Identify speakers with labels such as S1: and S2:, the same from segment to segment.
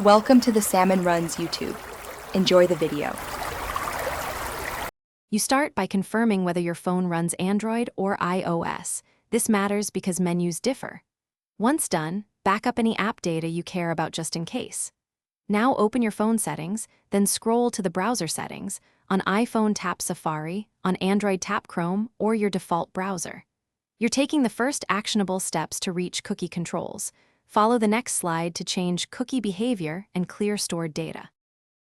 S1: Welcome to the Salmon Runs YouTube. Enjoy the video.
S2: You start by confirming whether your phone runs Android or iOS. This matters because menus differ. Once done, back up any app data you care about just in case. Now open your phone settings, then scroll to the browser settings. On iPhone, tap Safari, on Android, tap Chrome or your default browser. You're taking the first actionable steps to reach cookie controls. Follow the next slide to change cookie behavior and clear stored data.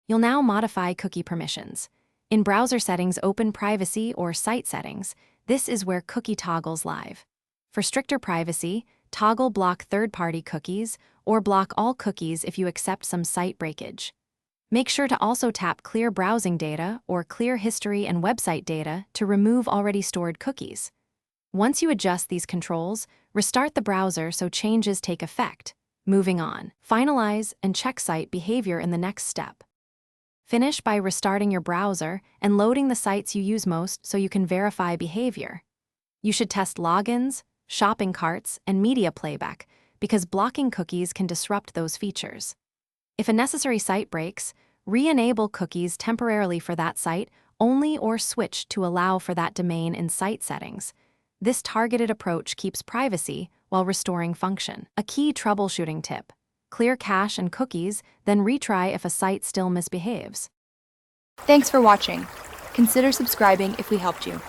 S2: You'll now modify cookie permissions. In browser settings, open Privacy or Site Settings. This is where cookie toggles live. For stricter privacy, toggle Block third-party cookies or block all cookies if you accept some site breakage. Make sure to also tap Clear Browsing Data or Clear History and Website Data to remove already stored cookies. Once you adjust these controls, restart the browser so changes take effect. Moving on, finalize and check site behavior in the next step. Finish by restarting your browser and loading the sites you use most so you can verify behavior. You should test logins, shopping carts, and media playback because blocking cookies can disrupt those features. If a necessary site breaks, re-enable cookies temporarily for that site only or switch to allow for that domain in site settings. This targeted approach keeps privacy while restoring function. A key troubleshooting tip: clear cache and cookies, then retry if a site still misbehaves.
S1: Thanks for watching. Consider subscribing if we helped you.